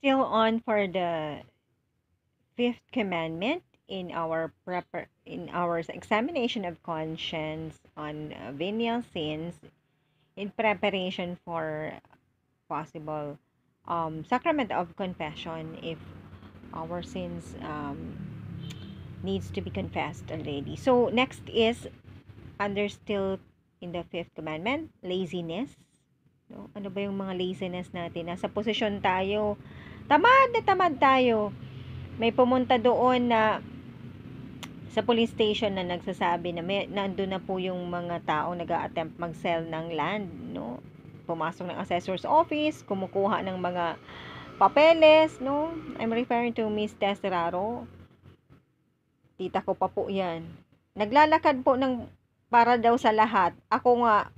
still on for the fifth commandment in our examination of conscience on venial sins in preparation for possible sacrament of confession if our sins needs to be confessed already. So next is under still in the fifth commandment, laziness. No? Ano ba yung mga laziness natin? Nasa posisyon tayo, tamad na tamad tayo. May pumunta doon na sa police station na nagsasabi na nandun na po yung mga tao nag-a-attempt mag-sell ng land, no? Pumasok ng assessor's office, kumukuha ng mga papeles, no? I'm referring to Miss Tesraro. Tita ko pa po yan. Naglalakad po ng para daw sa lahat. Ako nga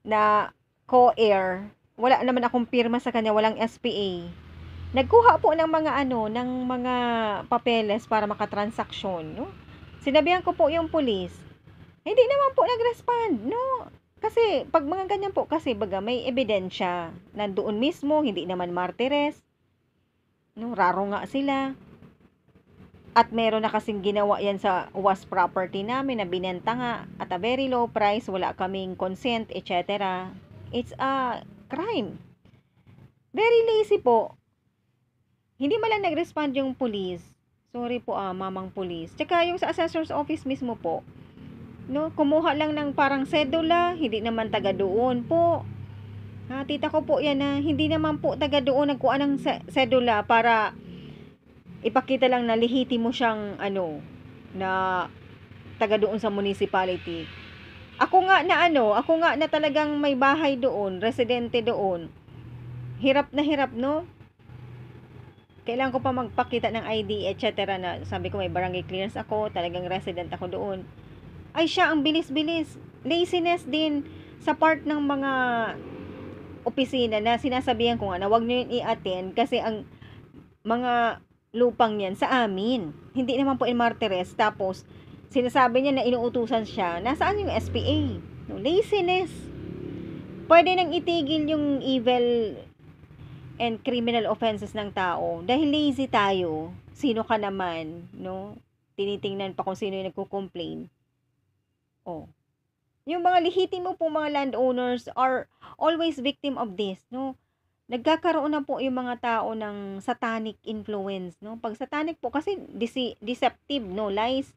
na co-air, wala naman akong pirma sa kanya, walang SPA. Nagkuha po ng mga ng mga papeles para makatransaksyon, no? Sinabihan ko po yung pulis. Hindi naman po nag-respond, no? Kasi pag mga ganyan po kasi baga may ebidensya nandoon mismo, hindi naman martires. No, raro nga sila. At meron na kasing ginawa yan sa was property namin na binenta nga at a very low price, wala kaming consent, etc. It's a crime. Very lazy po. Hindi man lang nag-respond yung police. Sorry po mamang police. Tsaka yung sa assessor's office mismo po, no, kumuha lang ng parang sedula, hindi naman taga doon po. Tita ko po yan na hindi naman po taga doon nagkuha ng sedula para ipakita lang na lehitimo siyang na taga doon sa municipality. Ako nga na talagang may bahay doon, residente doon. Hirap na hirap, no? Kailangan ko pa magpakita ng ID, etc. na sabi ko may barangay clearance ako, talagang resident ako doon. Ay siya, ang bilis-bilis. Laziness din sa part ng mga opisina na sinasabihan ko nga na wag nyo yun i-attend kasi ang mga lupang yan sa amin. Hindi naman po in martires. Tapos, sinasabi niya na inuutusan siya. Nasaan yung SPA? No, laziness. Pwede nang itigil yung evil and criminal offenses ng tao dahil lazy tayo. Sino ka naman, no? Tinitingnan pa kung sino yung nagko-complain. Yung mga lehitimo po mga landowners are always victim of this, no? Nagkakaroon na po yung mga tao ng satanic influence, no? Pag satanic po kasi deceptive, no? Lies.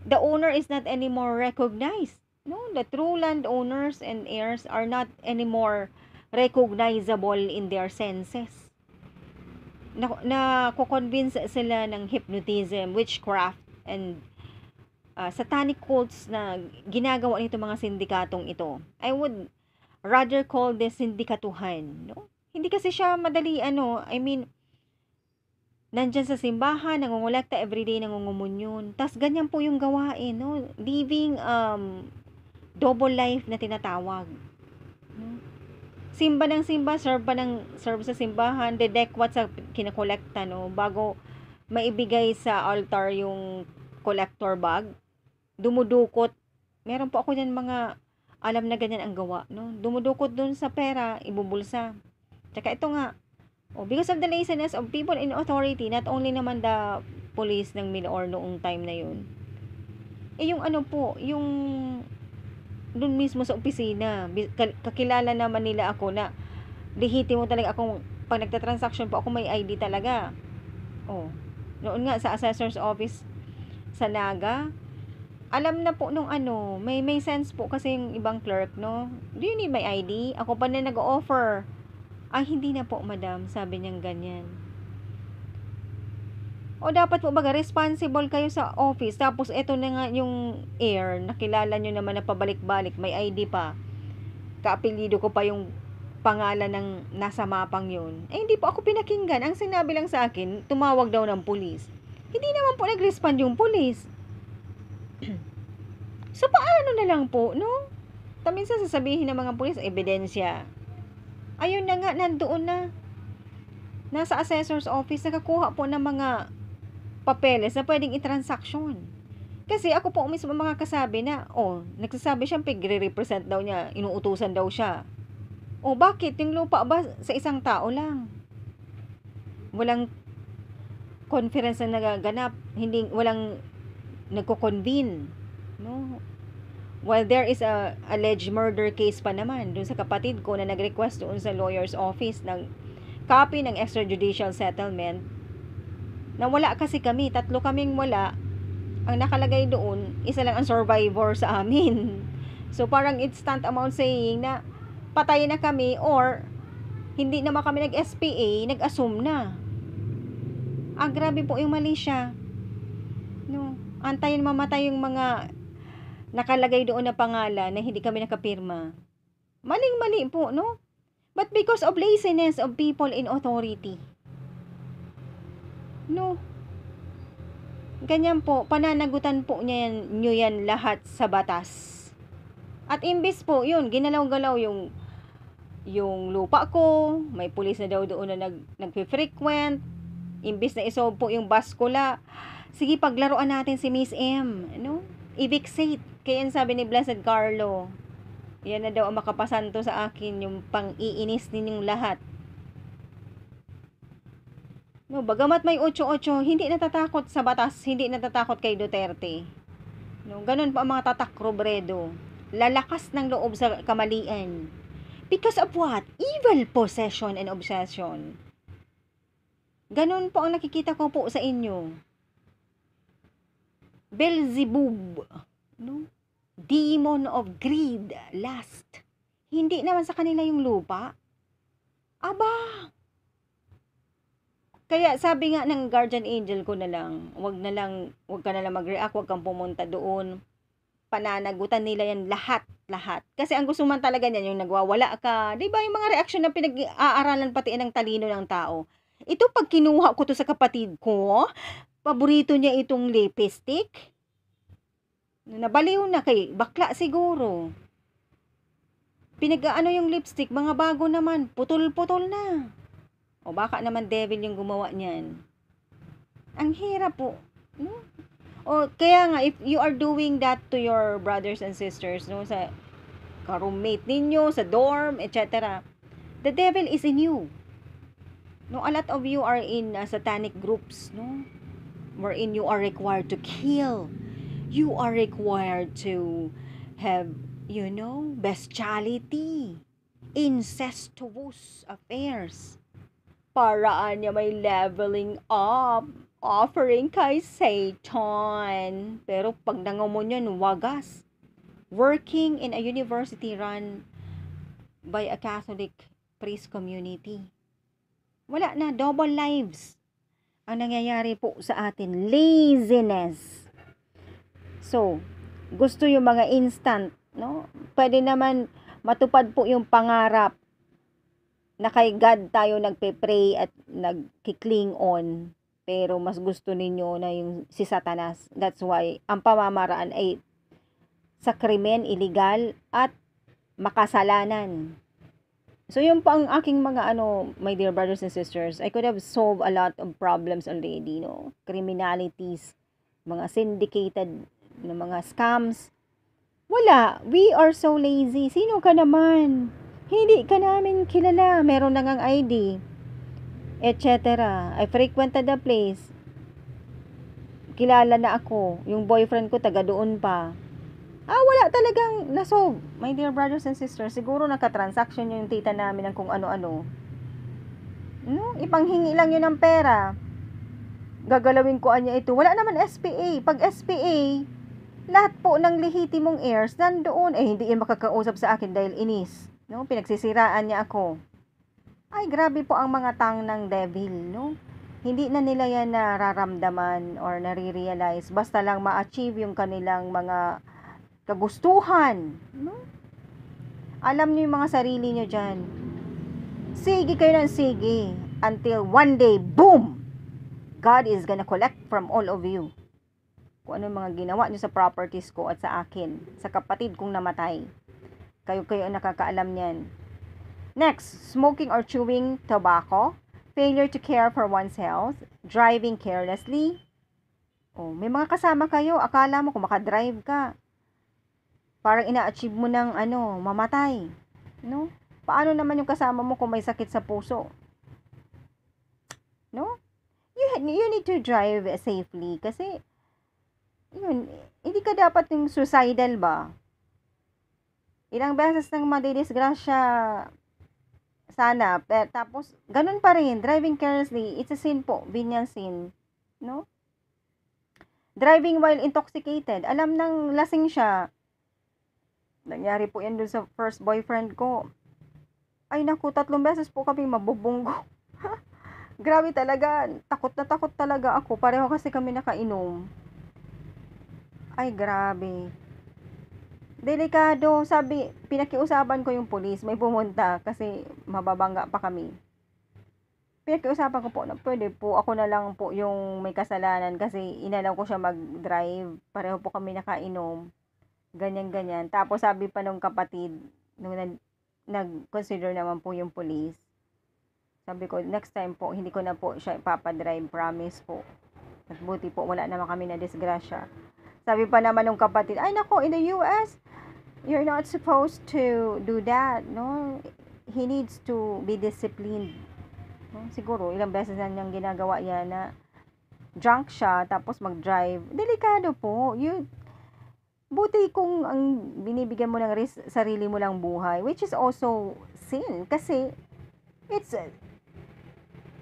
The owner is not anymore recognized, no? The true landowners and heirs are not anymore recognizable in their senses. Na-convince sila ng hypnotism, witchcraft, and satanic cults na ginagawa nito mga sindikatong ito. I would rather call this sindikatuhan, no? Hindi kasi siya madali, nandyan sa simbahan, nangungulekta everyday, nangungumunyon. Tas ganyan po yung gawain, no? Living double life na tinatawag. No? Simba ng simba, serve sa simbahan, dedekwat sa kinakolekta, no? Bago maibigay sa altar yung collector bag, dumudukot. Meron po ako dyan mga alam na ganyan ang gawa, no? Dumudukot dun sa pera, ibubulsa. Tsaka ito nga, because of the laziness of people in authority, not only naman the police ng Milor noong time na yun, yung yung dun mismo sa opisina, kakilala naman nila ako na lehitimo talaga akong, pag nagtatransaction po ako may ID talaga. Noon nga sa assessor's office sa Naga, alam na po nung may sense po kasi yung ibang clerk, no? Do you need my ID? Ako pa na nag-offer. Hindi na po, madam. Sabi niyang ganyan. Dapat po baga responsible kayo sa office. Tapos, eto na nga yung heir. Nakilala nyo naman na pabalik-balik. May ID pa. Kaapelido ko pa yung pangalan ng nasa mapang yun. Hindi po ako pinakinggan. Ang sinabi lang sa akin, tumawag daw ng pulis. Hindi naman po nag-respond yung pulis. So, paano na lang po, no? Minsan sasabihin ng mga pulis, ebidensya. Ayun na nga, nandoon na. Nasa assessor's office, nakakuha po ng mga papeles na pwedeng i-transaction. Kasi ako po mismo mga kasabi na, nagsasabi siya, pigre-represent daw niya, inuutusan daw siya. Bakit? Yung lupa ba sa isang tao lang? walang conference na nagaganap, walang nagko-convene, no? While there is a alleged murder case pa naman dun sa kapatid ko na nag-request doon sa lawyer's office ng copy ng extrajudicial settlement, na wala kasi kami, 3 kaming wala. Ang nakalagay doon, isa lang ang survivor sa amin. So parang it's tantamount saying na patay na kami, or hindi naman kami nag-SPA, nag-assume na. Grabe po yung mali siya. No, antayin mamatay yung mga nakalagay doon na pangalan na hindi kami nakapirma. Maling-mali po, no? But because of laziness of people in authority. No. Ganyan po, pananagutan po nyo yan lahat sa batas. At imbis po, yun, ginalaw-galaw yung lupa ko, may pulis na daw doon na nagpe-frequent, imbis na isolve po yung baskula, sige, paglaruan natin si Miss M, ano? I-fixate. Kaya yan sabi ni Blessed Carlo, yan na daw ang makapasanto sa akin, yung pang-iinis ninyong lahat. No, bagamat may 8-8, hindi natatakot sa batas, hindi natatakot kay Duterte. No, ganun pa ang mga tatak Robredo. Lalakas ng loob sa kamalian. Because of what? Evil possession and obsession. Ganun po ang nakikita ko po sa inyo. Beelzebub, no? Demon of greed, lust. Hindi naman sa kanila yung lupa. Aba! Kaya sabi nga ng guardian angel ko na lang, wag ka na lang mag-react, wag kang pumunta doon. Pananagutan nila yan lahat. Kasi ang gusto man talaga niyan, yung nagwawala ka. Di ba yung mga reaksyon na pinag-aaralan pati ng talino ng tao. Ito pag kinuha ko to sa kapatid ko, paborito niya itong lipstick. Nabaliw na kay bakla siguro. Pinag-ano yung lipstick, mga bago naman, putol-putol na. O baka naman devil yung gumawa niyan. Ang hirap po, no? O kaya nga, if you are doing that to your brothers and sisters, no, sa ka-roommate ninyo, sa dorm, etc., the devil is in you. No, a lot of you are in satanic groups, no, wherein you are required to kill. You are required to have, bestiality, incestuous affairs. Paraan niya may leveling up, offering kay Satan. Pero pag nangaw mo niyan, wagas. Working in a university run by a Catholic priest community. Wala na, double lives ang nangyayari po sa atin. Laziness. So, gusto yung mga instant, no? Pwede naman matupad po yung pangarap na kay God tayo nagpe-pray at nagkikling on, pero mas gusto ninyo na yung si Satanas. That's why ang pamamaraan ay sa krimen, illegal at makasalanan. So yun po ang aking mga my dear brothers and sisters. I could have solved a lot of problems already, no? Criminalities, mga syndicated na mga scams. Wala, we are so lazy. Sino ka naman? Hindi ka namin kilala. Meron na ngang ID, etc. I frequented the place. Kilala na ako. Yung boyfriend ko taga doon pa. Wala talagang nasolve. My dear brothers and sisters, siguro nakatransaction yung tita namin ng kung ano-ano. No? Ipanghingi lang yun ng pera. Gagalawin ko anya ito. Wala naman SPA. Pag SPA, lahat po ng lehitimong heirs nandoon. Hindi yan makakausap sa akin dahil inis. No, pinagsisiraan niya ako. Ay, grabe po ang mga tang ng devil, no? Hindi na nila yan nararamdaman or nare-realize. Basta lang ma-achieve yung kanilang mga kagustuhan, no? Alam niyo yung mga sarili niyo dyan. Sige kayo ng sige. Until one day, boom! God is gonna collect from all of you. Kung ano mga ginawa niyo sa properties ko at sa akin, sa kapatid kong namatay. Kayo ang nakakaalam niyan. Next, smoking or chewing tobacco, failure to care for one's health, driving carelessly. May mga kasama kayo, akala mo kung makadrive ka, parang ina-achieve mo ng mamatay. No? Paano naman yung kasama mo kung may sakit sa puso? no? You need to drive safely kasi yun, hindi ka dapat yung suicidal ba? Ilang beses nang madidisgrasya sana, tapos ganun pa rin, driving carelessly, it's a sin po, venial sin, no? Driving while intoxicated, alam nang lasing siya. Nangyari po yan dun sa first boyfriend ko. Ay naku, 3 beses po kami mabubunggo. Grabe talaga, takot talaga ako. Pareho kasi kami nakainom. Ay, grabe. Delikado, sabi, pinakiusapan ko yung pulis, may pumunta kasi mababangga pa kami. Pinakiusapan ko po na pwede po ako na lang po yung may kasalanan kasi inalaw ko siya mag-drive. Pareho po kami nakainom. Ganyan. Tapos sabi pa nung kapatid, nung nag-consider naman po yung pulis, sabi ko, next time po, hindi ko na po siya ipapadrive, promise po. At buti po, wala naman kami na disgrasya. Sabi pa naman nung kapatid, ay nako, in the US, you're not supposed to do that, no? He needs to be disciplined. No? Siguro, ilang beses na niyang ginagawa yan na drunk siya, tapos mag-drive. Delikado po. Buti kung ang binibigyan mo ng risk, sarili mo lang buhay, which is also sin. Kasi, it's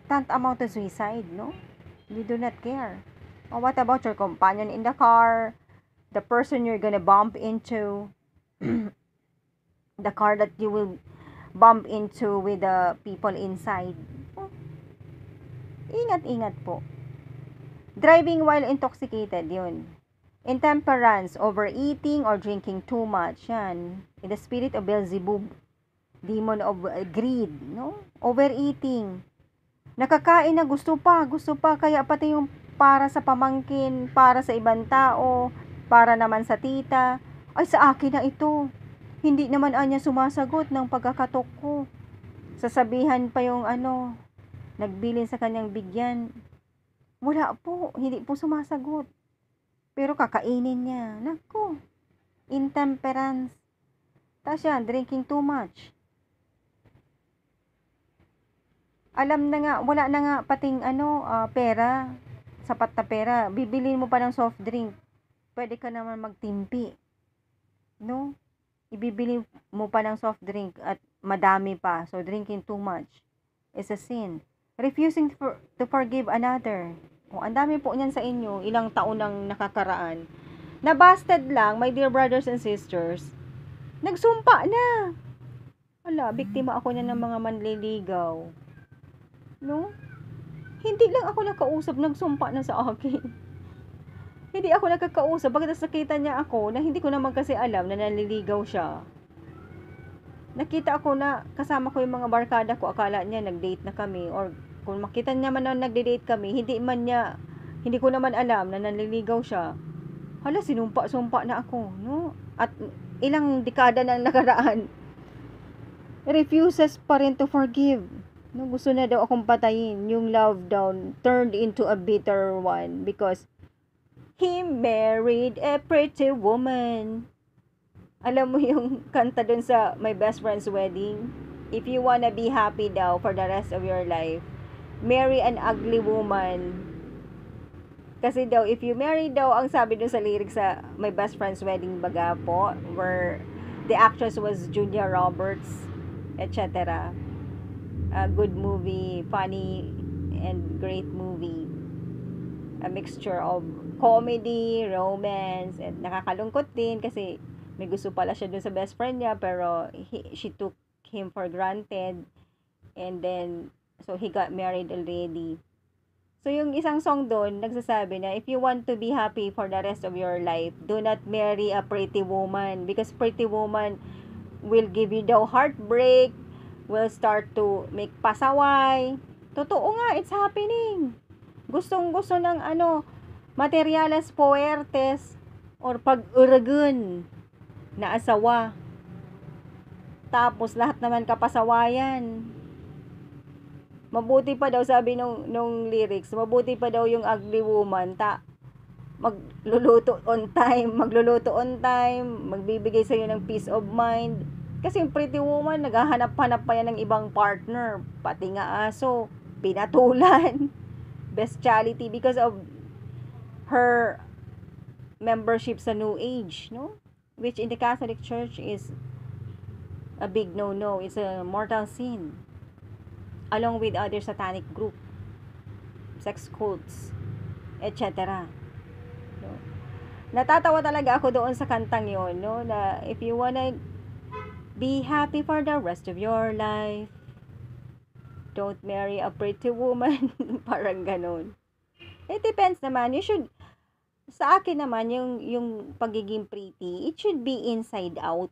tantamount to suicide, no? You do not care. Or what about your companion in the car? The person you're gonna bump into? The car that you will bump into with the people inside? Oh, ingat po. Driving while intoxicated, yun. Intemperance, overeating or drinking too much, yan. In the spirit of Beelzebub, demon of greed, no? Overeating. Nakakain na, gusto pa, kaya pati yung para sa pamangkin, para sa ibang tao, para naman sa tita, ay sa akin na ito. Hindi naman anya sumasagot ng pagkakatok ko. Sasabihan pa yung nagbilin sa kanyang bigyan. Wala po, hindi po sumasagot. Pero kakainin niya. Naku, intemperance. Tapos yan, drinking too much. Alam na nga, wala na nga pating pera, sapat na pera. Bibilin mo pa ng soft drink. Pwede ka naman magtimpi. No? Ibibili mo pa ng soft drink at madami pa. So, drinking too much is a sin. Refusing to forgive another. O, ang dami po niyan sa inyo, ilang taon nang nakakaraan. Nabasted lang, my dear brothers and sisters. Nagsumpa na. Wala, biktima ako niyan ng mga manliligaw. No? Hindi lang ako nakausap, nagsumpa na sa akin. Hindi ako nagkakausap, pagkatapos nakita niya ako na hindi ko naman kasi alam na nanliligaw siya. Nakita ako na kasama ko yung mga barkada ko, akala niya nag-date na kami, or kung makita niya man na nagde-date kami, hindi ko naman alam na nanliligaw siya. Hala, sinumpa na ako, no? At ilang dekada nang nakaraan, refuses pa rin to forgive. No, gusto na daw akong patayin. Yung love daw turned into a bitter one because he married a pretty woman. Alam mo yung kanta dun sa My Best Friend's Wedding? If you wanna be happy daw for the rest of your life, marry an ugly woman. Kasi daw, if you marry daw, ang sabi dun sa lyrics sa My Best Friend's Wedding baga po, where the actress was Julia Roberts, etc. A good movie, funny and great movie. A mixture of comedy, romance, and nakakalungkot din kasi may gusto pala siya dun sa best friend niya pero she took him for granted and then so he got married already. So yung isang song doon nagsasabi na if you want to be happy for the rest of your life, do not marry a pretty woman because pretty woman will give you the heartbreak, will start to make pasaway. Totoo nga, it's happening. Gustong-gusto ng materiales puertes or pag-uragan na asawa. Tapos lahat naman kapasawayan. Mabuti pa daw, sabi nung lyrics, mabuti pa daw yung ugly woman, magluluto on time, magbibigay sa'yo ng peace of mind. Kasi yung pretty woman, naghahanap-hanap pa yan ng ibang partner, pati nga aso. pinatulan, bestiality because of her membership sa New Age, no? Which in the Catholic Church is a big no-no. It's a mortal sin. Along with other satanic group, sex cults, etc. No? Natatawa talaga ako doon sa kantang yon, no? Na if you wanna be happy for the rest of your life, don't marry a pretty woman. Parang ganun. It depends naman. You should, sa akin naman, yung pagiging pretty, it should be inside out.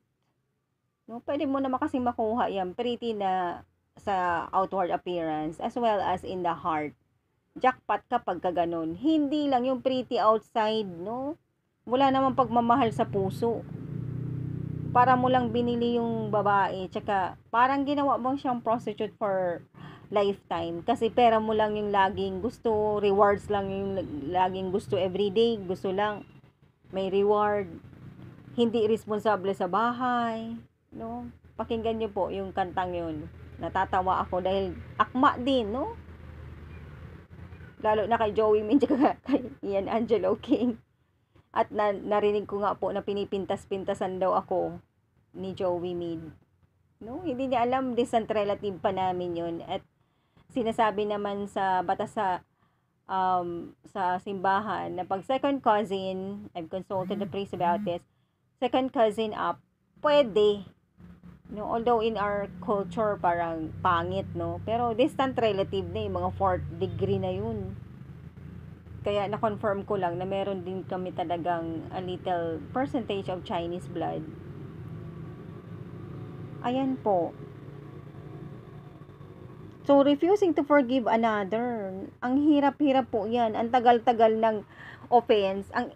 No? Pwede mo naman kasing makuha yan. Pretty na sa outward appearance as well as in the heart. Jackpot kapag ka ganun. Hindi lang yung pretty outside, no? Wala namang pagmamahal sa puso. Para mo lang binili yung babae, tsaka parang ginawa mo siyang prostitute for lifetime. Kasi pera mo lang yung laging gusto, rewards lang yung laging gusto everyday, gusto lang may reward. Hindi responsable sa bahay, no? Pakinggan niyo po yung kantang yun. Natatawa ako dahil akma din, no? Lalo na kay Joey Min tsaka kay Ian Angelo King. At narinig ko nga po na pinipintas-pintasan daw ako ni Joey Min. No? Hindi niya alam, distant relative pa namin yun. At sinasabi naman sa batas sa simbahan na pag second cousin, I've consulted the priest about this, second cousin up, pwede. No? Although in our culture parang pangit, no? Pero distant relative na yung mga fourth degree na yun. Kaya na-confirm ko lang na meron din kami talagang a little percentage of Chinese blood. Ayan po. So, refusing to forgive another, ang hirap-hirap po yan. Ang tagal-tagal ng offense. Ang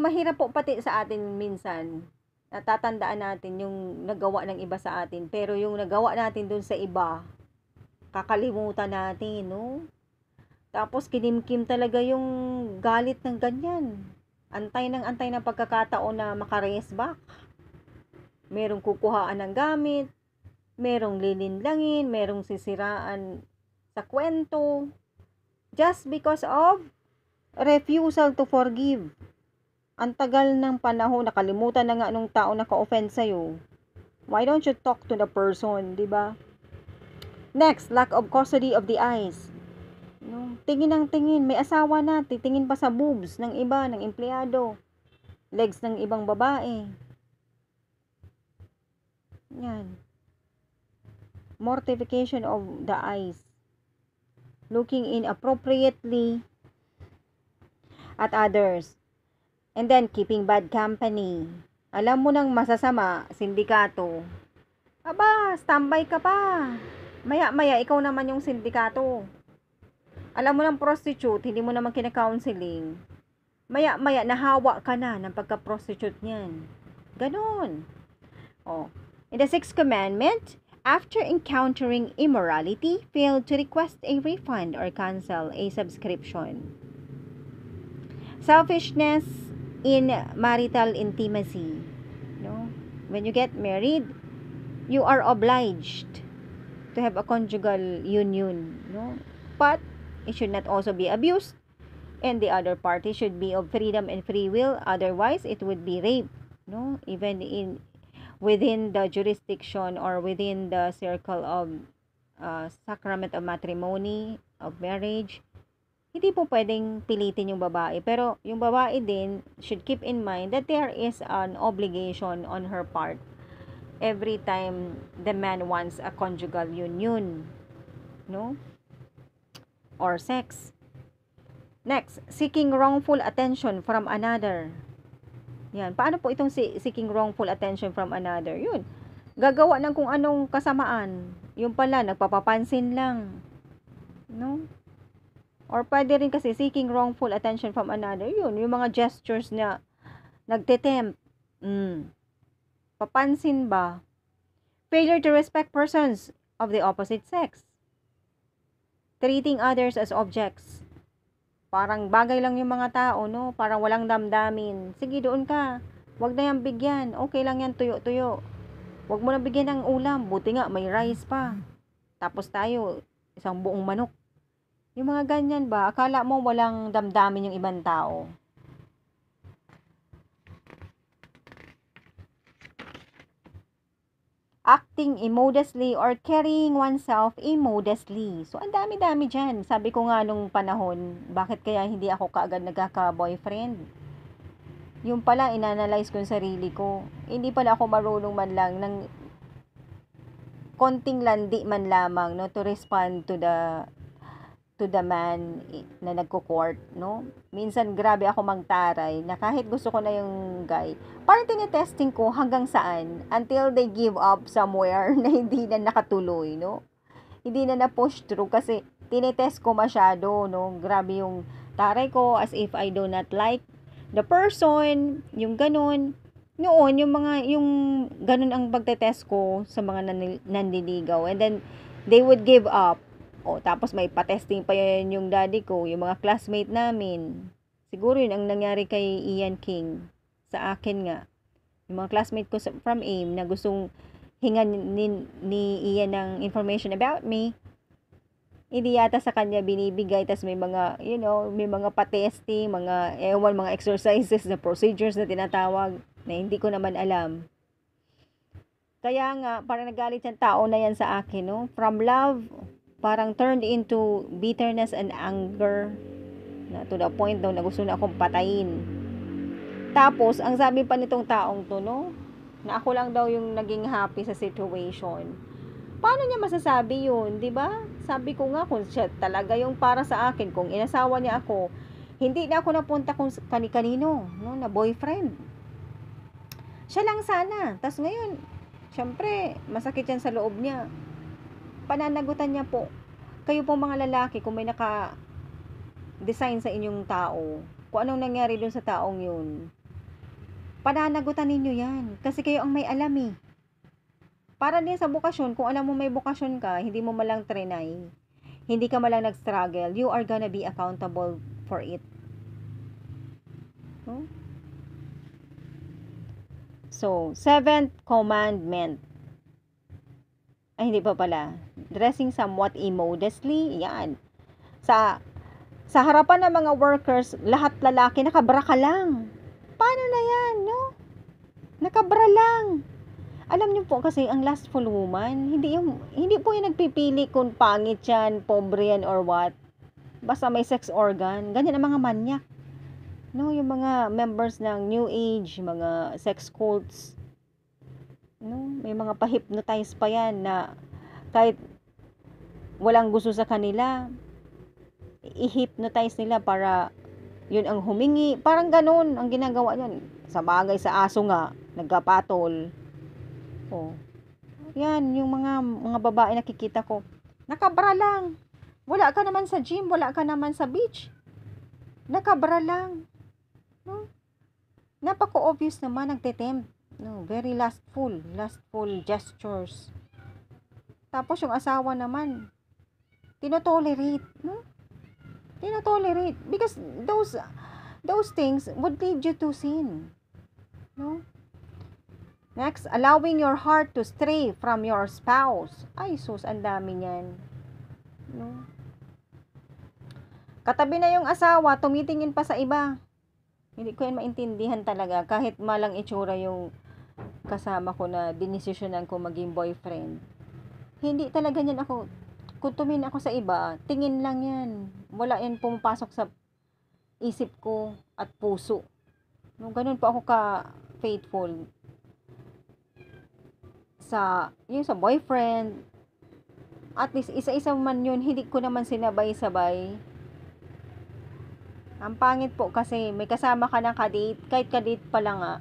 mahirap po pati sa atin minsan, natatandaan natin yung nagawa ng iba sa atin. Pero yung nagawa natin dun sa iba, kakalimutan natin, no? Tapos kinimkim talaga yung galit ng ganyan. Antay ng pagkakataon na maka-raise back. Merong kukuhaan ng gamit, merong lilinlangin, merong sisiraan sa kwento. Just because of refusal to forgive. Ang tagal ng panahon, nakalimutan na nga nung tao na ka-offend sa'yo. Why don't you talk to the person, di ba? Next, lack of custody of the eyes. No? Tingin ng tingin, may asawa na, titingin pa sa boobs ng iba, ng empleyado, legs ng ibang babae. Yan. Mortification of the eyes. Looking inappropriately at others. And then, keeping bad company. Alam mo nang masasama, sindikato. Aba, standby ka pa. Maya-maya, ikaw naman yung sindikato. Alam mo ng prostitute, hindi mo naman kina-counseling. Maya-maya, nahawa ka na ng pagka-prostitute niyan. Ganon. Oh. In the 6th commandment, after encountering immorality, failed to request a refund or cancel a subscription. Selfishness in marital intimacy. No? When you get married, you are obliged to have a conjugal union. No? But it should not also be abused, and the other party should be of freedom and free will. Otherwise, it would be rape. No, even within the jurisdiction or within the circle of sacrament of matrimony, of marriage, hindi po pwedeng pilitin yung babae. Pero yung babae din should keep in mind that there is an obligation on her part every time the man wants a conjugal union. No? Or sex. Next, seeking wrongful attention from another. Yan. Paano po itong seeking wrongful attention from another? Yun. Gagawa ng kung anong kasamaan. Yung pala, nagpapapansin lang. No? Or pwede rin kasi seeking wrongful attention from another. Yun. Yung mga gestures na nagtetempt. Papansin ba? Failure to respect persons of the opposite sex. Treating others as objects. Parang bagay lang yung mga tao, no? Parang walang damdamin. Sige, doon ka. Huwag na yan bigyan. Okay lang yan, tuyo-tuyo. Huwag mo na bigyan ng ulam. Buti nga, may rice pa. Tapos tayo, isang buong manok. Yung mga ganyan ba, akala mo walang damdamin yung ibang tao. Acting immodestly or carrying oneself immodestly. So, ang dami-dami dyan. Sabi ko nga nung panahon, bakit kaya hindi ako kaagad nagkaka-boyfriend? Yung pala, inanalyze ko yung sarili ko. Hindi pala ako marunong man lang ng konting landi man lamang, no, to respond to the man na nagko-court, no? Minsan, grabe ako magtaray na kahit gusto ko na yung guy, parang tinetesting ko hanggang saan until they give up somewhere na hindi na nakatuloy, no? Hindi na na-push through kasi tinetest ko masyado, no? Grabe yung taray ko as if I do not like the person, yung ganun. Noon, yung ganun ang pagtetest ko sa mga nanliligaw. And then, they would give up. O, tapos may patesting pa yan yung daddy ko, yung mga classmate namin. Siguro yun ang nangyari kay Ian King. Sa akin nga. Yung mga classmate ko from AIM na gustong hingan ni Ian ng information about me, hindi yata sa kanya binibigay. Tas may mga, may mga patesting, mga exercises na procedures na tinatawag na hindi ko naman alam. Kaya nga, parang nagalit yung tao na yan sa akin, no? From love, parang turned into bitterness and anger na to the point daw na gusto na akong patayin. Tapos, ang sabi pa nitong taong to, no? Na ako lang daw yung naging happy sa situation. Paano niya masasabi yun, di ba? Sabi ko nga, kung siya talaga yung para sa akin, kung inasawa niya ako, hindi na ako napunta kung kani-kanino, no? Na boyfriend. Siya lang sana. Tapos ngayon, syempre, masakit yan sa loob niya. Pananagutan niya po. Kayo po mga lalaki, kung may naka-design sa inyong tao, kung anong nangyari dun sa taong yun, pananagutan ninyo yan. Kasi kayo ang may alam eh. Para din sa bukasyon, kung alam mo may bukasyon ka, hindi mo malang trinay, hindi ka malang nag-struggle, you are gonna be accountable for it. No? So, 7th commandment. Ay, hindi pa pala. Dressing somewhat immodestly. Yan. Sa harapan ng mga workers, lahat lalaki, nakabra ka lang. Paano na yan, no? Nakabra lang. Alam niyo po kasi ang lustful woman, hindi po yung nagpipili kung pangit yan, pobre yan, or what. Basta may sex organ. Ganyan ang mga manyak. No, yung mga members ng New Age, mga sex cults. No, may mga pa-hypnotize pa yan na kahit walang gusto sa kanila, i-hypnotize nila para yun ang humingi. Parang ganun ang ginagawa niyan. Sa bagay sa aso nga, nagkapatol. Oh. Yan, yung mga babae nakikita ko. Nakabra lang. Wala ka naman sa gym, wala ka naman sa beach. Nakabra lang. No? Napaka-obvious naman nagtetempt. No, very lustful gestures. Tapos yung asawa naman, tinotolerate, no? Tinotolerate because those things would lead you to sin. No? Next, allowing your heart to stray from your spouse. Ay, sus, ang dami niyan. No? Katabi na yung asawa, tumitingin pa sa iba. Hindi ko yan maintindihan talaga. Kahit malang itsura yung kasama ko na dinesisyonan ko maging boyfriend. Hindi talaga yan ako. Kung tumingin ako sa iba, tingin lang yan. Wala yan pumapasok sa isip ko at puso. No, ganun po ako ka-faithful sa boyfriend. At least isa-isa man yun, hindi ko naman sinabay-sabay. Ang pangit po kasi may kasama ka ng kadate, kahit kadate pa lang nga.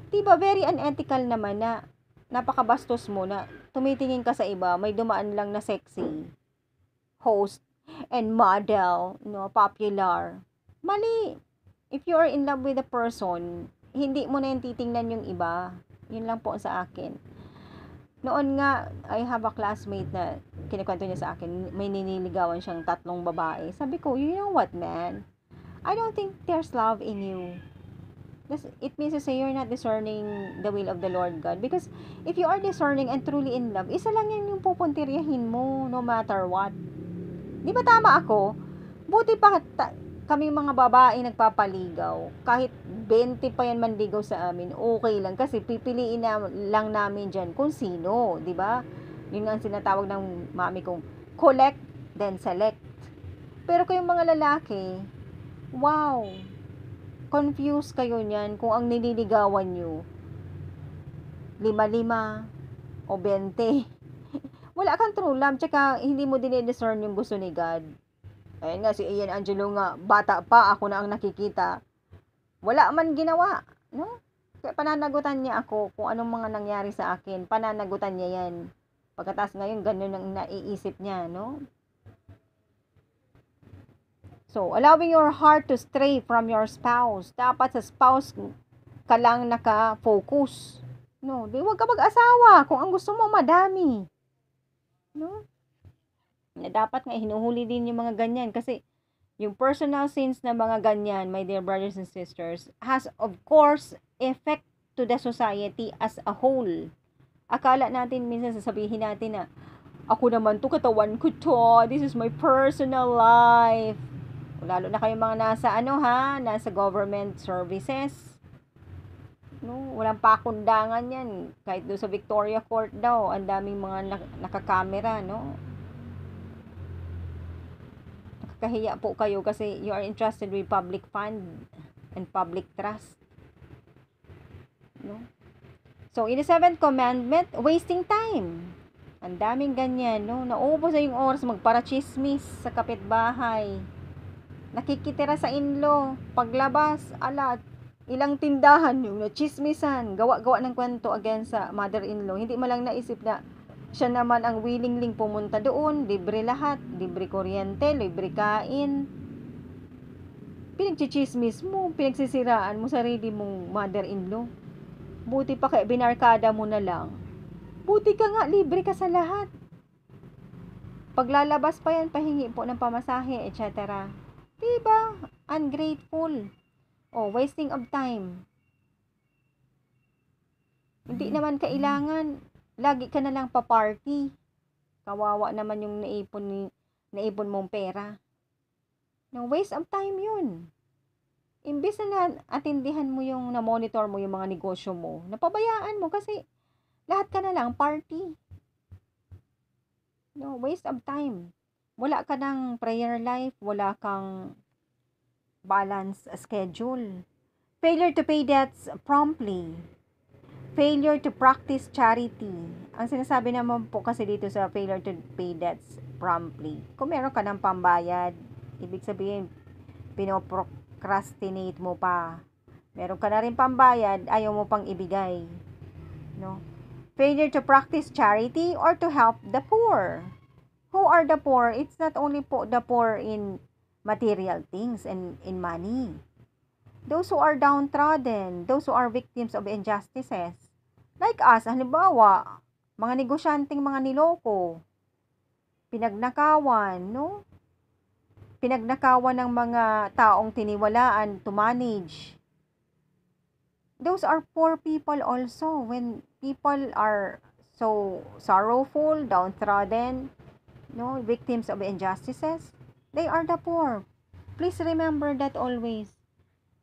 Diba, very unethical naman na napakabastos mo na tumitingin ka sa iba, may dumaan lang na sexy host and model, no, popular. Mali. If you are in love with a person, hindi mo na yung titingnan yung iba. Yun lang po sa akin. Noon nga, I have a classmate na kinikwento niya sa akin, may niniligawan siyang 3 babae. Sabi ko, you know what, man? I don't think there's love in you. It means to say you're not discerning the will of the Lord God. Because if you are discerning and truly in love, isa lang yan yung pupuntiryahin mo no matter what. Di ba tama ako? Buti pa kami mga babae nagpapaligaw. Kahit 20 pa yan manligaw sa amin, okay lang. Kasi pipiliin lang namin dyan kung sino. Di ba? Yun nga ang sinatawag ng mami kong collect, then select. Pero kayong mga lalaki, wow, confused kayo niyan kung ang nililigawan nyo, 5-5 o 20. Wala kang true love, tsaka hindi mo dinidiscern yung gusto ni God. Ayun nga, si Ian Angelo nga, bata pa, ako na ang nakikita. Wala man ginawa, no? Kaya pananagutan niya ako kung anong mga nangyari sa akin. Pananagutan niya yan. Pagkatapos ngayon, ganun ang naiisip niya, no? So, allowing your heart to stray from your spouse. Dapat sa spouse ka lang naka-focus. No, di wag ka mag-asawa kung ang gusto mo madami. No? Na dapat nga hinuhuli din yung mga ganyan kasi yung personal sins na mga ganyan, my dear brothers and sisters, has of course effect to the society as a whole. Akala natin minsan sasabihin natin na ako naman to, katawan ko to, this is my personal life. Lalo na kayong mga nasa nasa government services. No, walang pakundangan yan. Kahit doon sa Victoria Court daw, ang daming mga nakakamera, no? Nakakahiya po kayo kasi you are entrusted with public fund and public trust. No? So, in the 7th commandment, wasting time. Ang daming ganyan, no? Naubos na yung oras magparachismis sa kapitbahay. Nakikitira sa inlo. Paglabas, ilang tindahan yung nachismisan, gawa-gawa ng kwento against sa mother-in-law. Hindi mo lang naisip na siya naman ang willingling pumunta doon, libre lahat, libre kuryente, libre kain. Pinagchichismis mo, pinagsisiraan mo sarili mong mother-in-law. Buti pa kaya binarkada mo na lang. Buti ka nga, libre ka sa lahat. Paglalabas pa yan, pahingi po ng pamasahe, etc. Diba? Ungrateful. Wasting of time. Hindi naman kailangan lagi ka na lang pa-party. Kawawa naman yung naipon mong pera. No, waste of time yun. Imbes na atindihan mo yung na-monitor mo yung mga negosyo mo, napabayaan mo kasi lahat ka na lang party. No, waste of time. Wala ka ng prayer life, wala kang balance schedule. Failure to pay debts promptly. Failure to practice charity. Ang sinasabi naman po kasi dito sa failure to pay debts promptly, kung meron ka ng pambayad, ibig sabihin, pinoprocrastinate mo pa. Meron ka na rin pambayad, ayaw mo pang ibigay. No? Failure to practice charity or to help the poor. Who are the poor? It's not only the poor in material things and in money. Those who are downtrodden, those who are victims of injustices. Like us, halimbawa, mga negosyanteng mga niloko, pinagnakawan, no? Pinagnakawan ng mga taong tiniwalaan to manage. Those are poor people also. When people are so sorrowful, downtrodden, no, victims of injustices, they are the poor. Please remember that always.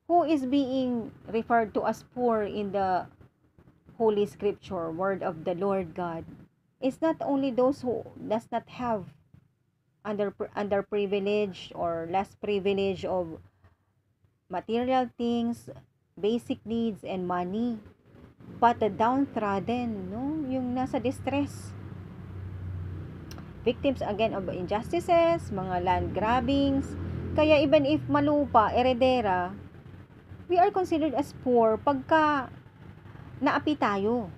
Who is being referred to as poor in the Holy Scripture, Word of the Lord God? It's not only those who does not have underprivileged or less privilege of material things, basic needs, and money, but the downtrodden, no? Yung nasa distress. Victims again of injustices, mga land grabbings. Kaya even if malupa, eredera, we are considered as poor pagka naapi tayo.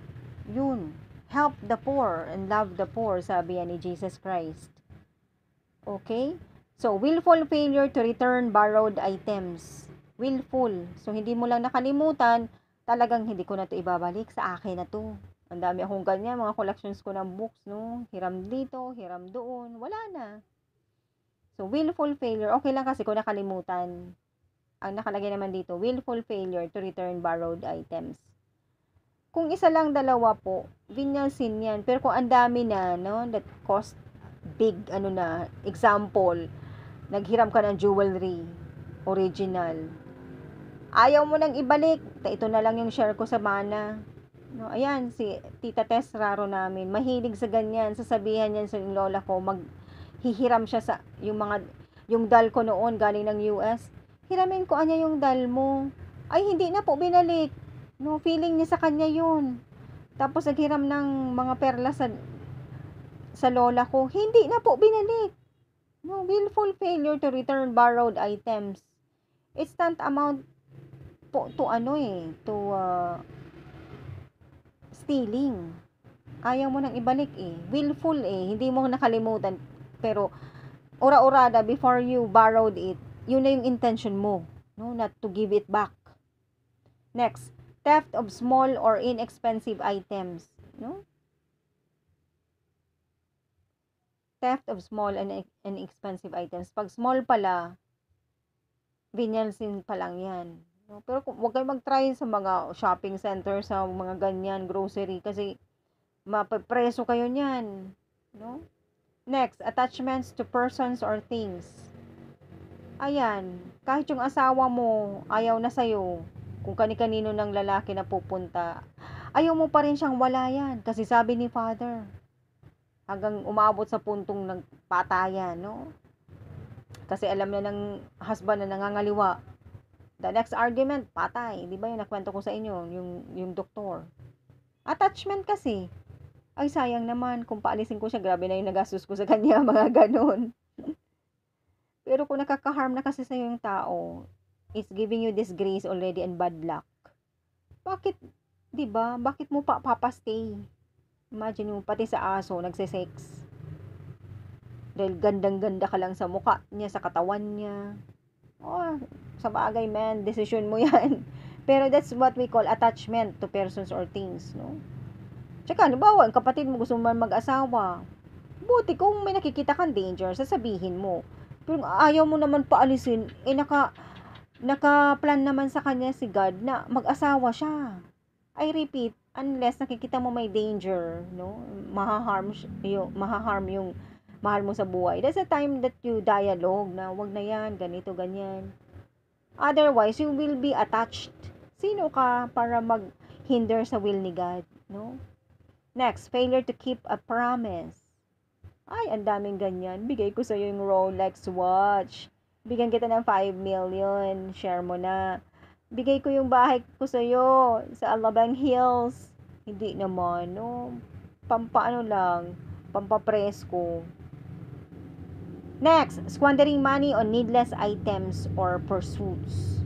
Yun. Help the poor and love the poor, sabi yan ni Jesus Christ. Okay? So, willful failure to return borrowed items. Willful. So, hindi mo lang nakalimutan, talagang hindi ko na to ibabalik, sa akin na to. Ang dami akong ganyan, mga collections ko ng books, no? Hiram dito, hiram doon, wala na. So, willful failure, okay lang kasi kung nakalimutan. Ang nakalagay naman dito, willful failure to return borrowed items. Kung isa lang, dalawa po, venial sin yan. Pero kung ang dami na, no, that cost big, example, naghiram ka ng jewelry, original. Ayaw mo nang ibalik. Ito na lang yung share ko sa mana. No, ayan, si Tita Tess Raro namin. Mahilig sa ganyan. Sasabihan yan sa lola ko, maghihiram siya sa yung dal ko noon galing ng US. Hiramin ko anya yung dal mo. Ay, hindi na po binalik. No, feeling niya sa kanya yun. Tapos naghiram ng mga perla sa lola ko. Hindi na po binalik. No, willful failure to return borrowed items. It's not amount po to stealing. Ayaw mo nang ibalik eh. Willful eh. Hindi mo nakalimutan. Pero, ura-urada before you borrowed it, yun na yung intention mo. No? Not to give it back. Next, theft of small or inexpensive items. No? Theft of small and inexpensive items. Pag small pala, vinyansin pa lang yan. No? Pero huwag kayo mag-try sa mga shopping center, sa mga ganyan, grocery, kasi mapapreso kayo niyan. No? Next, attachments to persons or things. Ayan, kahit yung asawa mo, ayaw na sa'yo, kung kani-kanino ng lalaki na pupunta, ayaw mo pa rin siyang wala yan. Kasi sabi ni Father, hanggang umabot sa puntong ng patayan, no? Kasi alam na ng husband na nangangaliwa. The next argument, patay. Di ba yung nakwento ko sa inyo, yung doktor. Attachment kasi. Ay, sayang naman. Kung paalisin ko siya, grabe na yung nagastos ko sa kanya, mga ganon. Pero kung nakaka-harm na kasi sa yung tao, it's giving you disgrace already and bad luck. Bakit, di ba? Bakit mo papastay? Imagine mo, pati sa aso, nagsisex. Dahil gandang-ganda ka lang sa mukha niya, sa katawan niya. Oh, sa bagay, man, decision mo yan. Pero that's what we call attachment to persons or things, no? Tsaka, halimbawa, ang kapatid mo gusto mo mag-asawa. Buti kung may nakikita kang danger, sasabihin mo. Pero ayaw mo naman paalisin, naka-plan naman sa kanya si God na mag-asawa siya. I repeat, unless nakikita mo may danger, no? Mahaharm yung mahal mo sa buhay. That's the time that you dialogue na wag na yan, ganito, ganyan. Otherwise, you will be attached. Sino ka para mag-hinder sa will ni God, no? Next, failure to keep a promise. Ay, ang daming ganyan. Bigay ko sa'yo yung Rolex watch. Bigyan kita ng 5 million. Share mo na. Bigay ko yung bahay ko sa'yo sa Alabang Hills. Hindi naman, no? Pampaano lang. Pampapresko. Next, squandering money on needless items or pursuits.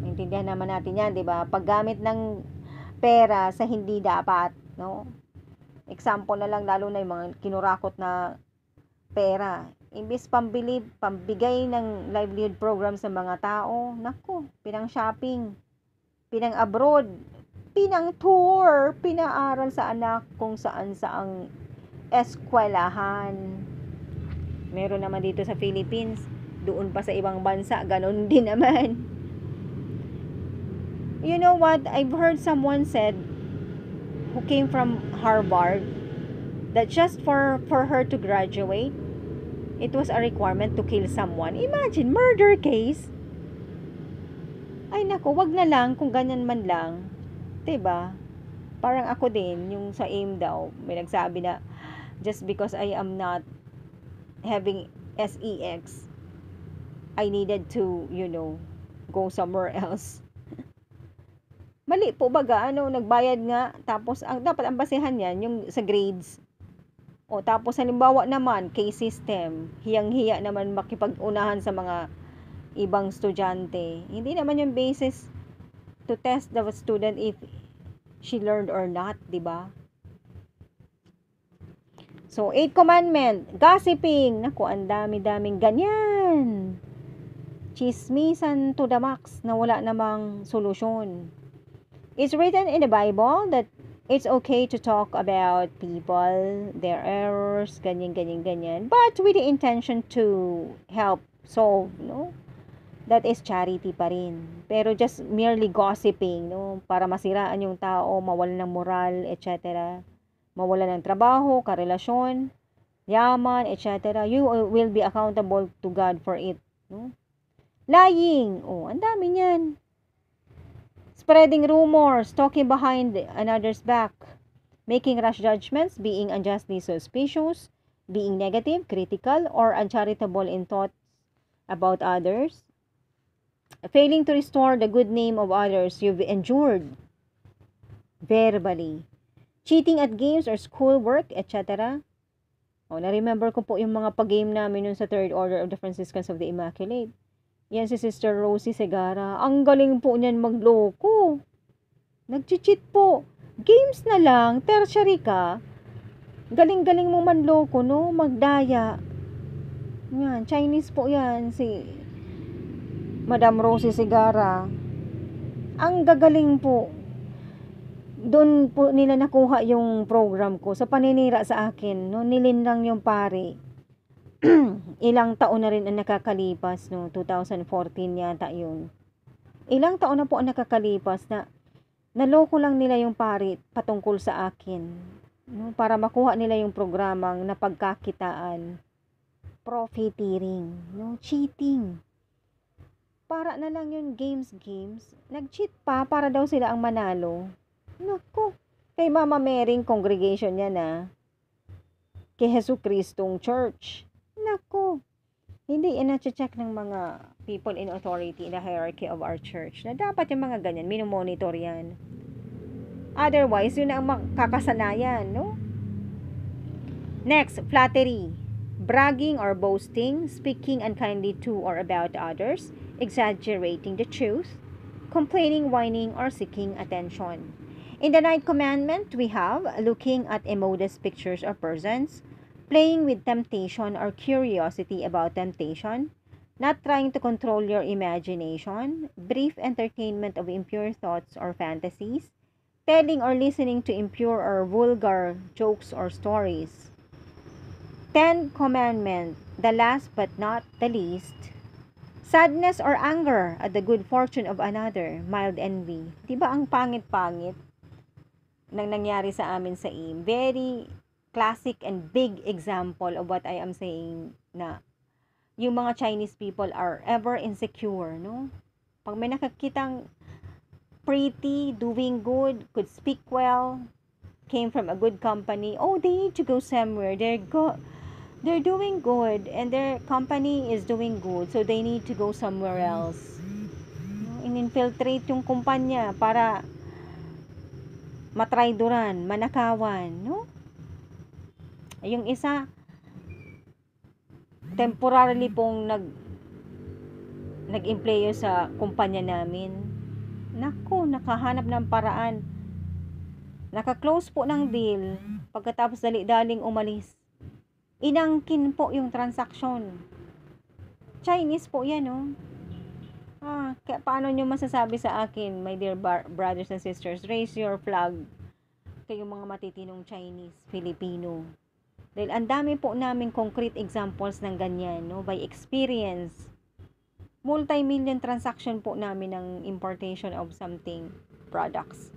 Intindihan naman natin yan, di ba? Paggamit ng pera sa hindi dapat, no? Example na lang, lalo na yung mga kinurakot na pera. Imbis pambigay ng livelihood program sa mga tao, naku, pinang shopping, pinang abroad, pinang tour, pinaaral sa anak kung saan saang eskwelahan. Meron naman dito sa Philippines, doon pa sa ibang bansa, ganun din naman. You know what? I've heard someone said who came from Harvard that just for her to graduate, it was a requirement to kill someone. Imagine, murder case. Ay nako, wag na lang kung ganyan man lang. 'Di ba? Parang ako din, yung sa AIM daw, may nagsabi na just because I am not having SEX, I needed to, go somewhere else. Mali po baga, nagbayad nga, tapos dapat ang basehan yan, yung sa grades. O tapos halimbawa naman, case system, hiyang-hiya naman makipag-unahan sa mga ibang estudyante. Hindi naman yung basis to test the student if she learned or not, di ba? So, 8th commandment, gossiping. Naku, ang dami-daming ganyan. Chismisan to the max na wala namang solusyon. It's written in the Bible that it's okay to talk about people, their errors, ganyan, but with the intention to help solve, no? That is charity pa rin. Pero just merely gossiping, no? Para masiraan yung tao, mawalan ng moral, etc. Mawalan ng trabaho, karelasyon. yaman, etc. You will be accountable to God for it. No? Lying. Oh, ang dami niyan. Spreading rumors, talking behind another's back, making rash judgments, being unjustly suspicious, being negative, critical, or uncharitable in thoughts about others, failing to restore the good name of others you've endured verbally, cheating at games or schoolwork, etc. Oh, na-remember ko po yung mga pag-game namin nun sa Third Order of the Franciscans of the Immaculate. Yan si Sister Rosie Segara. Ang galing po niyan magloko. Nag-cheat po. Games na lang, tertiary ka. Galing-galing mo manloko, no? Magdaya. Yan, Chinese po yan. Si Madam Rosie Segara. Ang gagaling po. Doon po nila nakuha yung program ko sa paninira sa akin, no? Nilinlang yung pare. Ilang taon na rin ang nakakalipas, no? 2014 yata yun. Ilang taon na po ang nakakalipas na naloko lang nila yung pare patungkol sa akin, no? Para makuha nila yung programang napagkakitaan. Profiteering, no? Cheating. Para na lang yung games. Nag-cheat pa para daw sila ang manalo. Nako, kay Mama Maryng congregation niya na. Kay Jesu Kristong Church. Nako, hindi ina-check ng mga people in authority in the hierarchy of our church na dapat yung mga ganyan, minomonitor yan. Otherwise, yun ang makakasanayan, no? Next, flattery. Bragging or boasting, speaking unkindly to or about others, exaggerating the truth, complaining, whining, or seeking attention. In the ninth commandment, we have looking at immodest pictures or persons, playing with temptation or curiosity about temptation, not trying to control your imagination, brief entertainment of impure thoughts or fantasies, telling or listening to impure or vulgar jokes or stories. 10th commandment, the last but not the least, sadness or anger at the good fortune of another, mild envy. Diba ang pangit-pangit nang nangyari sa amin sa IM? Very classic and big example of what I am saying, na yung mga Chinese people are ever insecure, no? Pag may nakakitang pretty, doing good, could speak well, came from a good company, oh, they need to go somewhere. They're doing good and their company is doing good, so they need to go somewhere else. No? In-infiltrate yung kumpanya para matrayduran, manakawan, no? Yung isa, temporarily pong nag-employo sa kumpanya namin. Naku, nakahanap ng paraan. Naka-close po ng deal. Pagkatapos dali-daling umalis. Inangkin po yung transaksyon. Chinese po yan, no? Kaya paano nyo masasabi sa akin, my dear brothers and sisters, raise your flag, kayong mga matitinong Chinese, Filipino. Dahil ang dami po namin concrete examples ng ganyan, no? By experience. Multi-million transaction po namin ng importation of something, products.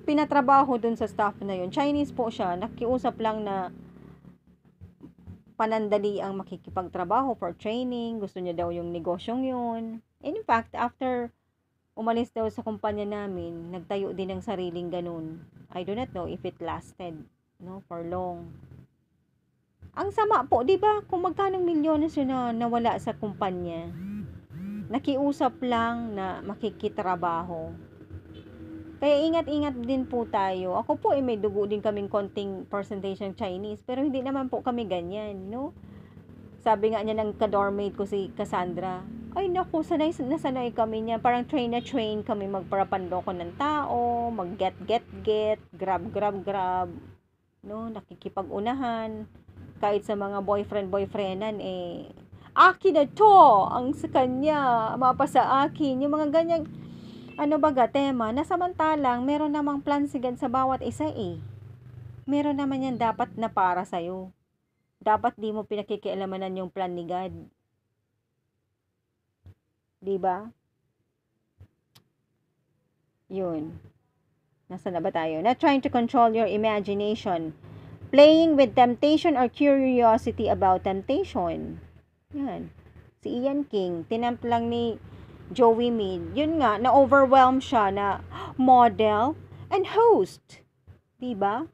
Pinatrabaho dun sa staff na yun. Chinese po siya, nakiusap lang na panandali ang makikipagtrabaho for training. Gusto niya daw yung negosyong yun. And in fact, after umalis daw sa kumpanya namin, nagtayo din ng sariling ganun. I do not know if it lasted, no, for long. Ang sama po, di ba? Kung magkano milyones yun na nawala sa kumpanya. Nakiusap lang na makikitrabaho. Kaya ingat-ingat din po tayo. Ako po may dugo din kaming konting percentage ng Chinese, pero hindi naman po kami ganyan, no? Sabi nga niya ng ka-dormmate ko si Cassandra, ay naku, sanay kami niya. Parang train na train kami magparapandoko ng tao, mag-get, grab, no? Nakikipag-unahan. Kahit sa mga boyfriendan, akin na to, ang sa kanya, mapasa akin. Yung mga ganyang, tema, na samantalang, meron namang plan sigad sa bawat isa Meron naman yan dapat na para sa'yo. Dapat di mo pinakikialamanan yung plan ni God. Diba? Yun. Nasaan na ba tayo? Not trying to control your imagination. Playing with temptation or curiosity about temptation. Yan. Si Ian King, tinamp lang ni Joey Mead. Yun nga, na-overwhelm siya na model and host. Diba?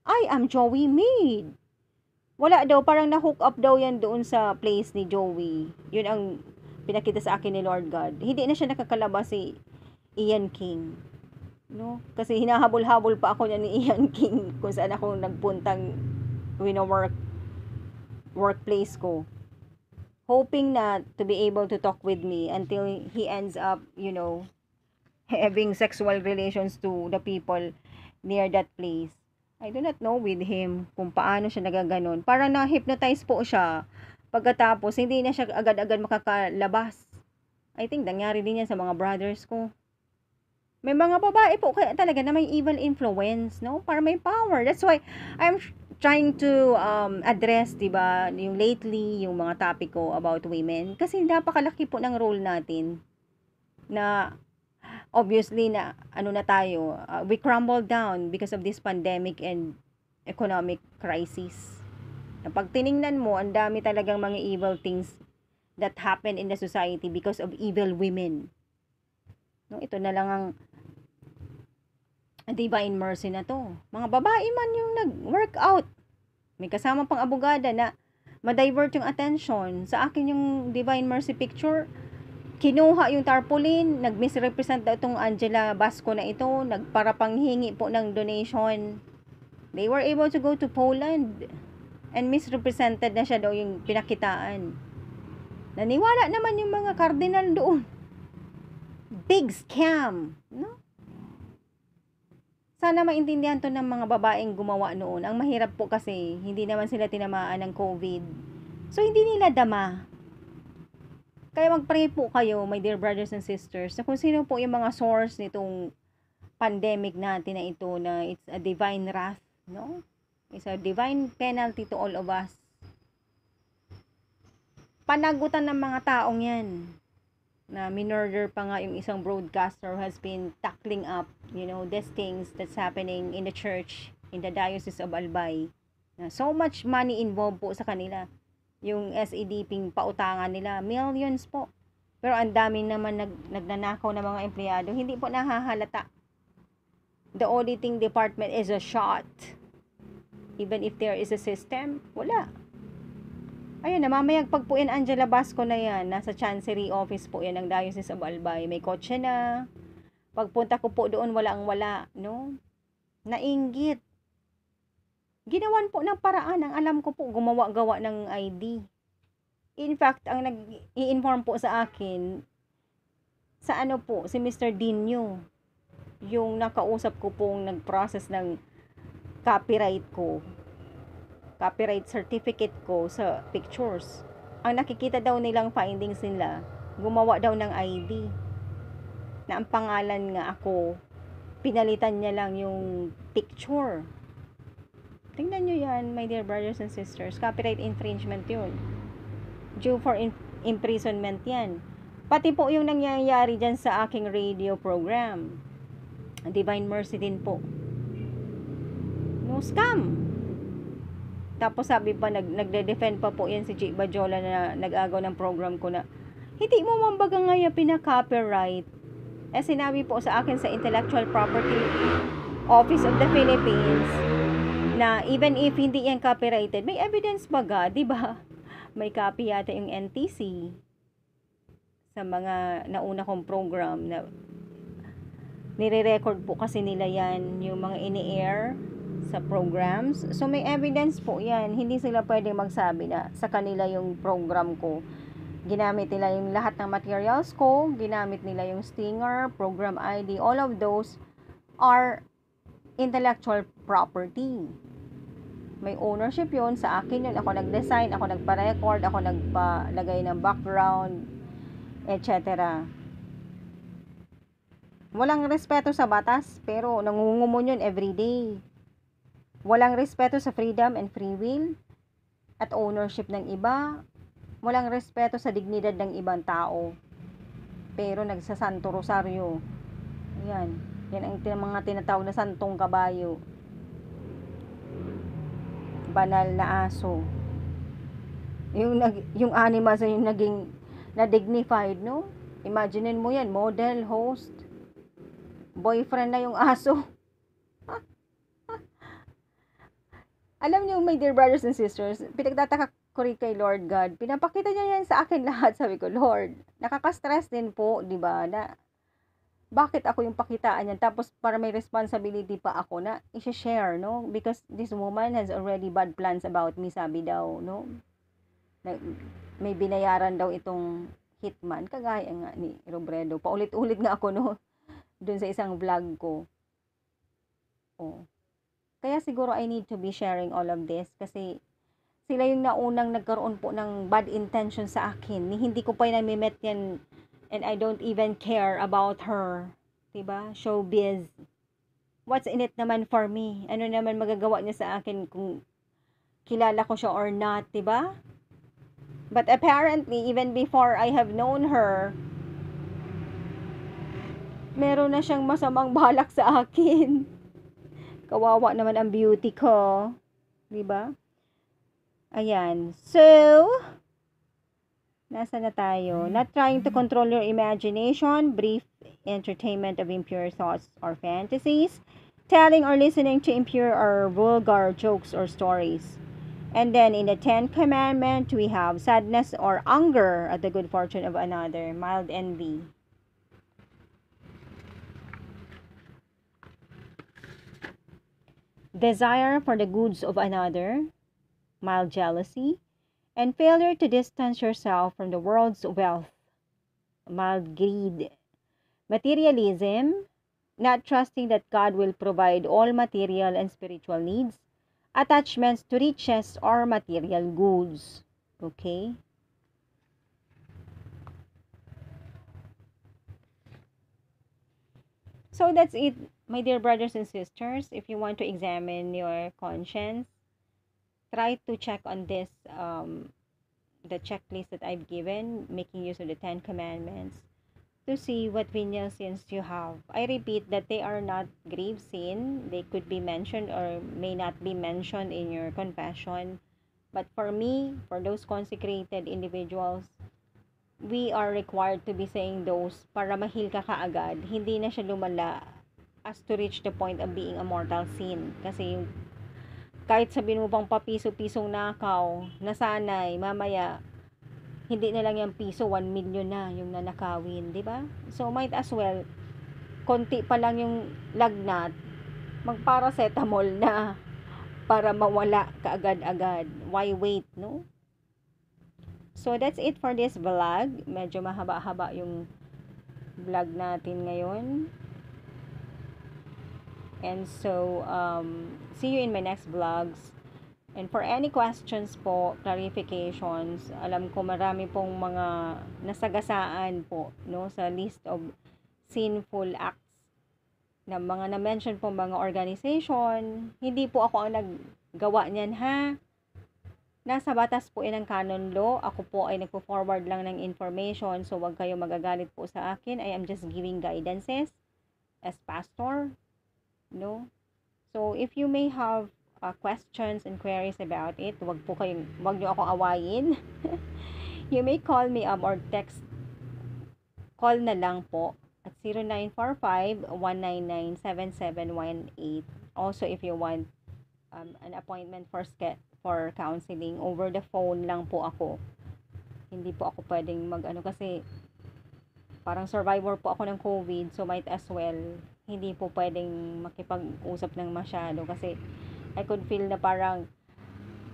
I am Joey Mead. Wala daw, parang na-hook up daw yan doon sa place ni Joey. Yun ang pinakita sa akin ni Lord God. Hindi na siya nakakalabas si Ian King. No? Kasi hinahabol-habol pa ako niya ni Ian King kung saan ako nagpuntang workplace ko. Hoping na to be able to talk with me until he ends up, having sexual relations to the people near that place. I do not know with him kung paano siya nagaganon. Parang na-hypnotize po siya. Pagkatapos, hindi na siya agad-agad makakalabas. I think nangyari din yan sa mga brothers ko. May mga babae po kaya talaga na may evil influence, no? Para may power. That's why I'm trying to address, diba, yung lately, yung mga topic ko about women. Kasi napakalaki po ng role natin na obviously na na tayo, we crumbled down because of this pandemic and economic crisis. Pag tiningnan mo, ang dami talagang mga evil things that happen in the society because of evil women. No, ito na lang ang divine mercy na to. Mga babae man yung nag-workout. May kasama pang abogada na ma-divert yung attention. Sa akin yung divine mercy picture, kinuha yung tarpaulin, nag-misrepresent daw itong Angela Basco na ito, nagparapanghingi po ng donation. They were able to go to Poland and misrepresented na siya daw yung pinakitaan. Naniwala naman yung mga cardinal doon. Big scam, no? Sana maintindihan to ng mga babaeng gumawa noon. Ang mahirap po kasi, hindi naman sila tinamaan ng COVID. So, hindi nila dama. Kaya mag-pray po kayo, my dear brothers and sisters, na kung sino po yung mga source nitong pandemic natin na ito, na it's a divine wrath, no? It's a divine penalty to all of us. Panagutan ng mga taong yan na minurder pa nga yung isang broadcaster who has been tackling up, these things that's happening in the church, in the Diocese of Albay. So much money involved po sa kanila. Yung SEDP pautangan nila, millions po. Pero ang dami naman nagnanakaw na mga empleyado, hindi po nahahalata. The auditing department is a shot. Even if there is a system, wala. Ayun, namamayag pag po yan, Angela Basco na yan. Nasa Chancery Office po yan ng Diocese of Albay. May kotse na. Pagpunta ko po doon, walang-wala, no? Nainggit. Ginawan po ng paraan. Ang alam ko po, gumawa-gawa ng ID. In fact, ang nag-i-inform po sa akin, sa si Mr. Dinyo, yung nakausap ko pong nag-process ng copyright certificate ko sa pictures. Ang nakikita daw nilang findings nila, gumawa daw ng ID na ang pangalan nga ako, pinalitan niya lang yung picture. Tingnan nyo yan, my dear brothers and sisters. Copyright infringement yun. Due for imprisonment yan. Pati po yung nangyayari dyan sa aking radio program. Divine Mercy din po. No scam. Tapos sabi pa, nagde-defend pa po yan si Jake Bajola na nag-agaw ng program ko na hindi mo mambaga nga yung pinaka-copyright. Sinabi po sa akin sa Intellectual Property Office of the Philippines na even if hindi yan copyrighted, may evidence baga, di ba? May copy yata yung NTC sa mga nauna kong program na nire-record po kasi nila yan, yung mga ini-air sa programs. So, may evidence po yan. Hindi sila pwede magsabi na sa kanila yung program ko. Ginamit nila yung lahat ng materials ko. Ginamit nila yung stinger, program ID. All of those are intellectual property. May ownership yun. Sa akin yun. Ako nag-design, ako nagpa-record, ako nagpa-lagay ng background, etc. Walang respeto sa batas, pero nangungumon yun everyday. Walang respeto sa freedom and free will at ownership ng iba. Walang respeto sa dignidad ng ibang tao. Pero nagsasanto rosaryo. Yan. Yan ang mga tinatawag na santong kabayo. banal na aso. Yung animals yung naging na dignified, no? Imaginin mo yan, model, host, boyfriend na yung aso. Alam niyo, my dear brothers and sisters, pinagtataka ko rin kay Lord God. Pinapakita niya yan sa akin lahat. Sabi ko, Lord, nakaka-stress din po, di ba? Na bakit ako yung pakitaan niyan? Tapos para may responsibility pa ako na i-share, no? Because this woman has already bad plans about me, sabi daw, no? May binayaran daw itong hitman, kagaya nga ni Robredo. Paulit-ulit nga ako, no? Doon sa isang vlog ko. Oh. Kaya siguro I need to be sharing all of this kasi sila yung naunang nagkaroon po ng bad intention sa akin. Hindi ko pa nami-met yan and I don't even care about her. Diba? Showbiz. What's in it naman for me? Ano naman magagawa niya sa akin kung kilala ko siya or not, diba? But apparently, even before I have known her, meron na siyang masamang balak sa akin. Kawawa naman ang beauty ko. Diba? Ayan. So, nasa na tayo? Not trying to control your imagination, brief entertainment of impure thoughts or fantasies, telling or listening to impure or vulgar jokes or stories. And then in the 10th commandment, we have sadness or anger at the good fortune of another, mild envy. Desire for the goods of another, mild jealousy, and failure to distance yourself from the world's wealth, mild greed. Materialism, not trusting that God will provide all material and spiritual needs, attachments to riches or material goods. Okay? So that's it, my dear brothers and sisters. If you want to examine your conscience, try to check on this, the checklist that I've given, making use of the 10 commandments, to see what venial sins you have. I repeat that they are not grave sin. They could be mentioned or may not be mentioned in your confession. But for me, for those consecrated individuals, we are required to be saying those para mahil ka kaagad. Hindi na siya lumala as to reach the point of being a mortal sin. Kasi kahit sabihin mo pang papiso-pisong nakaw, nasanay, mamaya, hindi na lang yung piso, 1 million na yung nanakawin, di ba? So, might as well, konti pa lang yung lagnat, magparacetamol na para mawala kaagad-agad. Why wait, no? So, that's it for this vlog. Medyo mahaba-haba yung vlog natin ngayon. And so, see you in my next vlogs. And for any questions po, clarifications, alam ko marami pong mga nasagasaan po, no, sa list of sinful acts na mga na-mention po mga organization. Hindi po ako ang naggawa niyan, ha? Nasa batas po yan ng canon law. Ako po ay nagpo-forward lang ng information, so wag kayo magagalit po sa akin. I am just giving guidances as pastor, no? So, if you may have questions and queries about it, wag niyo ako awayin. You may call me up or text call na lang po at 0945-199-7718. Also, if you want an appointment for counseling, over the phone lang po ako. Hindi po ako pwedeng kasi parang survivor po ako ng COVID, so might as well hindi po pwedeng makipag-usap ng masyado kasi I could feel na parang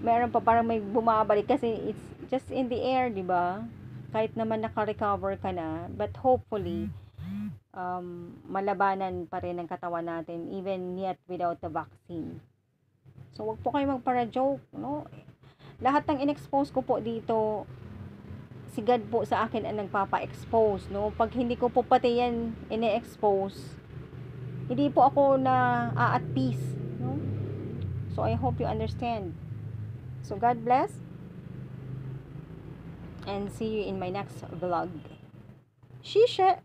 meron pa parang may bumabalik kasi it's just in the air, di ba? Kahit naman naka-recover ka na, but hopefully malabanan pa rin ang katawan natin even yet without the vaccine. So wag po kayo magpara-joke, no? Lahat ng in-expose ko po dito, si God po sa akin ang nagpapa-expose, no? Pag hindi ko po pati yan ine-expose, hindi po ako na at peace, no? So I hope you understand. So God bless and see you in my next vlog. Shisha.